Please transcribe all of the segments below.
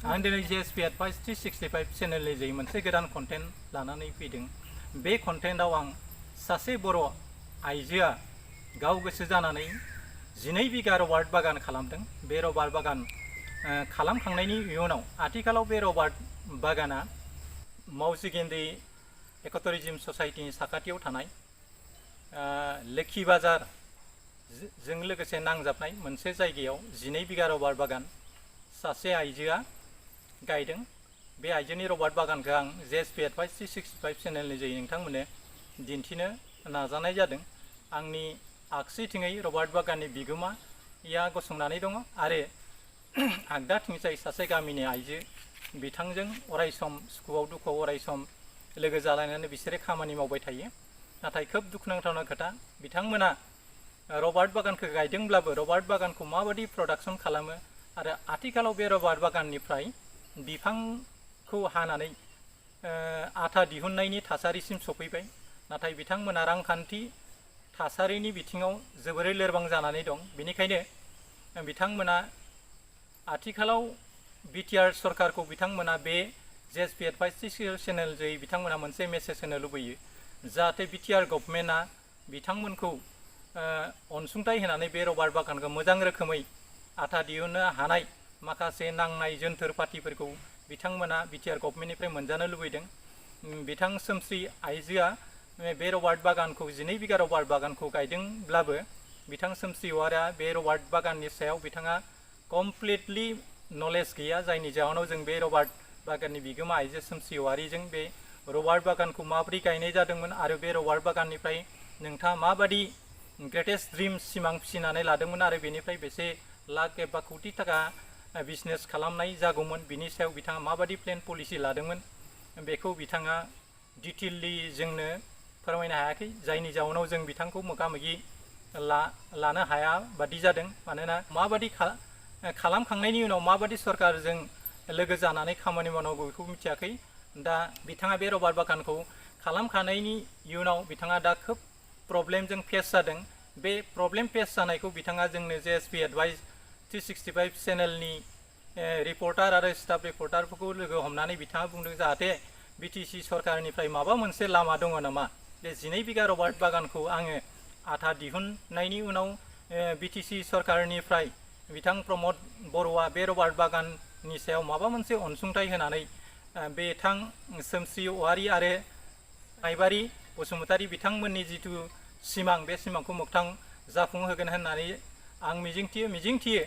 आं दिनै JSP Advice 365 चेनेलनि जै मोनसे गोदान कन्टेन्ट लानानै फैदों। बे कन्टेन्टआव आं सासे बर' आइजोआ गाव गोसो जानानै 12 बिगा रबार्ट बागान खालामदों। बे रबार्ट बागान खालामखांनायनि उनाव आथिखालाव बे रबार्ट बागाना मावजि गेन्द्रि इक'टुरिज्म ससाइटिनि साखाथियाव थानाय लोखि बाजार जों लोगोसे नांजाबनाय मोनसे जायगायाव 12 बिगा रबार्ट बागान सासे आइजोआ गायदों। बे आइजोनि रबार्ट बागानखौ आं JSP Advice 365 चेनेलनि जै नोंथांमोननो दिन्थिनो नाजानाय जादों। आंनि आगसिथिङै रबार्ट बागाननि बिगोमाया गसंनानै दङ आरो आगदाथिंजाय सासे गामिनि आइजो बिथांजों अरायसम सुखुआव दुखुआव अरायसम लोगो जालायनानै बिसोरो खामानि मावबाय थायो। नाथाय खोब दुखुनांथावना खोथा, बिथांमोना रबार्ट बागानखौ गायदोंब्लाबो रबार्ट बागानखौ माबायदि प्रडाक्शन खालामो आरो आथिखालाव बे रबार्ट बागाननिफ्राय बिफांखौ हानानै आथा दिहुननायनि थासारिसिम सफैबाय। नाथाय बिथांमोना रांखान्थि थासारिनि बिथिङाव जोबोरै लोरबां जानानै दं। बेनिखायनो बिथांमोना आथिखालाव BTR सरकारखौ बिथांमोना बे JSP Advice चेनेल जै बिथांमोना मोनसे मेसेज होनो लुबैयो, जाहाथे BTR गभर्नमेन्टआ बिथांमोनखौ अनसुंथाइ होनानै बे रबार्ट बागानखौ मोजां रोखोमै आथा दिहुननो हानाय माखासे नांनाय जोनथोर पातिफोरखौ बिथांमोना BTR गभर्नमेन्टनिफ्राय मोनजानो लुबैदों। बिथां सोमस्रि आइजोआ बे रबार्ट बागानखौ 12 बिगा रबार्ट बागानखौ गायदोंब्लाबो बिथां सोमस्रि औवारिया बे रबार्ट बागाननि सायाव बिथाङा कमप्लिटलि नलेज गैया, जायनि जाहोनाव जों बे रबार्ट बागाननि बिगोमा आइजो सोमस्रि औवारिजों बे रबार्ट बागानखौ माबोरै गायनाय जादोंमोन आरो बे रबार्ट बागाननिफ्राय नोंथाङा माबादि ग्रेटेस्ट ड्रिम सिमां फिसिनानै लादोंमोन आरो बेनिफ्राय बेसे लाख एबा कौटि थाखा बिजनेस खालामनाय जागौमोन, बिनि सायाव बिथाङा माबादि प्लेन पलिसि लादोंमोन बेखौ बिथाङा डिटेललि जोंनो फोरमायनो हायाखै, जायनि जाउनाव जों बिथांखौ मोगा-मोगि लानो हाया बादि जादों। मानोना माबादि खालामखांनायनि उनाव माबादि सरकारजों लोगो जानानै खामानि मावनांगौ बेखौ मिथियाखै। दा बिथाङा बे रबार्ट बागानखौ खालामखांनायनि उनाव बिथाङा दा खोब प्रब्लेमजों फेस जादों। बे प्रब्लेम फेस जानायखौ बिथाङा जोंनो JSP Advice 365 चेनेलनि रिपर्टार आरो स्टाफ रिपर्टारफोरखौ लोगो हमनानै बिथाङा बुंदों जाहाथे BTC सरकारनिफ्राय माबा मोनसे लामा दङ नामा, बे 12 बिगा रबार्ट बागानखौ आङो आथा दिहुननायनि उनाव BTC सरकारनिफ्राय बिथां प्रमद बर'आ बे रबार्ट बागाननि सायाव माबा मोनसे अनसुंथाइ होनानै बिथां सोमस्रि औवारि आरो नायबारि बसुमतारी बिथांमोननि जिथु सिमां, बे सिमांखौ मोगथां जाफुंहोगोन होननानै आं मिजिंथियो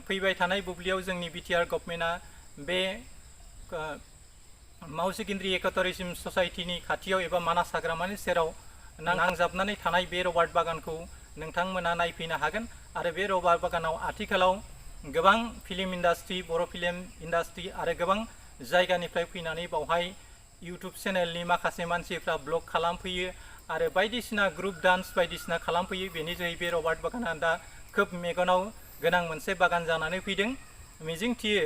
फैबाय थानाय बुब्लियाव जोंनि BTR गभर्नमेन्टआ बे मावजि गेन्द्रि इक'टुरिज्म ससाइटिनि खाथियाव एबा मानास हाग्रामानि सेराव नांजाबनानै थानाय बे रबार्ट बागानखौ नोंथांमोना नायफैनो हागोन। आरो बे रबार्ट बागानाव आथिखालाव गोबां फिल्म इन्डास्ट्रि, बर' फिल्म इन्डास्ट्रि आरो गोबां जायगानिफ्राय फैनानै बावहाय इउटुब चेनेलनि माखासे मानसिफ्रा ब्लग खालामफैयो आरो बायदिसिना ग्रुप डान्स बायदिसिना खालामफैयो। बेनि जोहै बे रबार्ट बागाना दा खोब मेगनाव गोनां मोनसे बागान जानानै फैदों। मिजिंथियो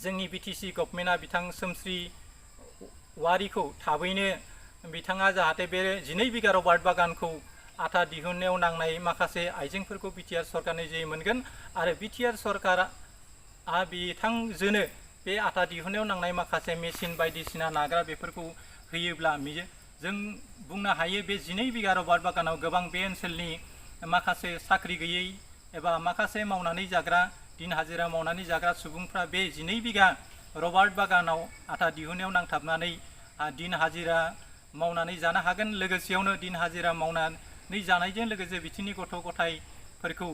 जोंनि BTC गभर्नमेन्टआ बिथां सोमस्रि औवारिखौ थाबैनो बिथाङा जाहाथे बे 12 बिगा रबार्ट बागानखौ आथा दिहुननायाव नांनाय माखासे आइजेंफोरखौ BTR सरकारनि जे मोनगोन आरो BTR सरकारा बिथांजोनो बे आथा दिहुननायाव नांनाय माखासे मेसिन बायदिसिना नाग्रा बेफोरखौ होयोब्ला जों बुंनो हायो बे 12 बिगा रबार्ट बागानाव गोबां बे ओनसोलनि माखासे साख्रि गैयै एबा माखासे मावनानै जाग्रा दिन हाजिरा मावनानै जाग्रा सुबुंफ्रा बे 12 बिगा रबार्ट बागानाव आथा दिहुननायाव नांथाबनानै दिन हाजिरा मावनानै जानो हागोन। लोगोसेयावनो दिन हाजिरा मावनानै जानायजों लोगोसे बिथिंनि गथ' गथायफोरखौ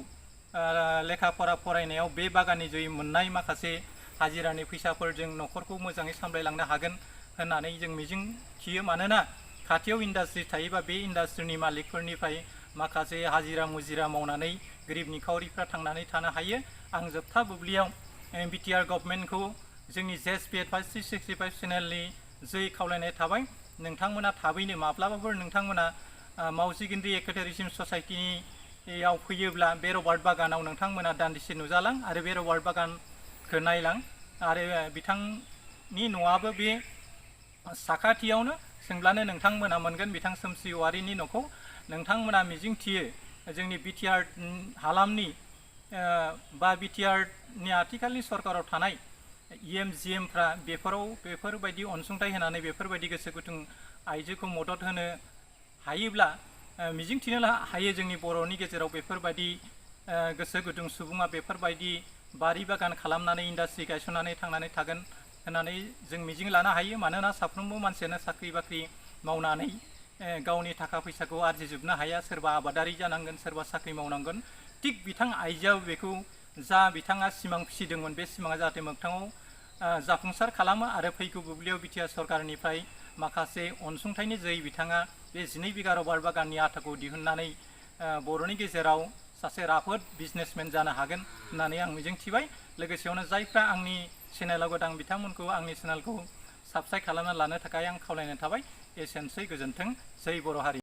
लेखा फरा फरायनायाव बे बागाननि जयै मोननाय माखासे हाजिरानि फैसाफोरजों न'खरखौ मोजाङै सामलायलांनो हागोन होननानै जों मिजिंथियो। मानोना खाथियाव इन्डास्ट्रि थायोबा बे इन्डास्ट्रिनि मालिकफोरनिफ्राय माखासे हाजिरा मुजिरा मावनानै गोरिब निखावरिफ्रा थांनानै थानो हायो। आं जोबथा बुब्लियाव BTR गभर्नमेन्टखौ जोंनि JSP Advice 365 चेनेलनि जै खावलायनाय थाबाय, नोंथांमोना थाबैनो माब्लाबाफोर नोंथांमोना मावजि गेन्द्रि इक'टुरिज्म ससाइटियाव फैयोब्ला बे रबार्ट बागानाव नोंथांमोना दान्दिसे नुजालां आरो बे रबार्ट बागानखौ नायलां। आरो बिथांनि न'आबो बे साखाथियावनो, सोंब्लानो नोंथांमोना मोनगोन बिथां सोमस्रि औवारिनि न'खौ। नोंथांमोना मिजिंथियो जोंनि BTR हालामनि बा BTRनि आथिखालनि सरकाराव थानाय EMGMफ्रा बेफोरबायदि अनसुंथाइ होनानै बेफोरबायदि गोसो गुदुं आइजोखौ मदद होनो हायोब्ला मिजिंथिनो हायो जोंनि बर'नि गेजेराव बेफोरबायदि गोसो गुदुं सुबुङा बेफोरबायदि बारि बागान खालामनानै इन्डास्ट्रि गायसननानै थांनानै थागोन होननानै जों मिजिं लानो हायो। मानोना साफ्रोमबो मानसियानो साख्रि बाख्रि मावनानै गावनि थाखा फैसाखौ आरजिजोबनो हाया। सोरबा आबादारि जानांगोन, सोरबा साख्रि मावनांगोन। थिग बिथां आइजोआबो बेखौ जा बिथाङा सिमां फिसिदोंमोन बे सिमाङा जाहाथे मोगथाङाव जाफुंसार खालामो आरो फैगौ बुब्लियाव बिटिआर सरकारनिफ्राय माखासे अनसुंथाइनि जोहै बिथाङा बे 12 बिगा रबार बागाननि आटाखौ दिहुननानै बर'नि गेजेराव सासे राफोद बिजनेसमेन जानो हागोन होननानै आं मिजिंथिबाय। लोगोसेयावनो जायफ्रा आंनि चेनेलाव गोदान बिथांमोनखौ आंनि चेनेलखौ साबस्क्राइब खालामना लानो थाखाय आं खावलायनाय थाबाय। एसेनोसै, गोजोन्थों। जै बर' हारि।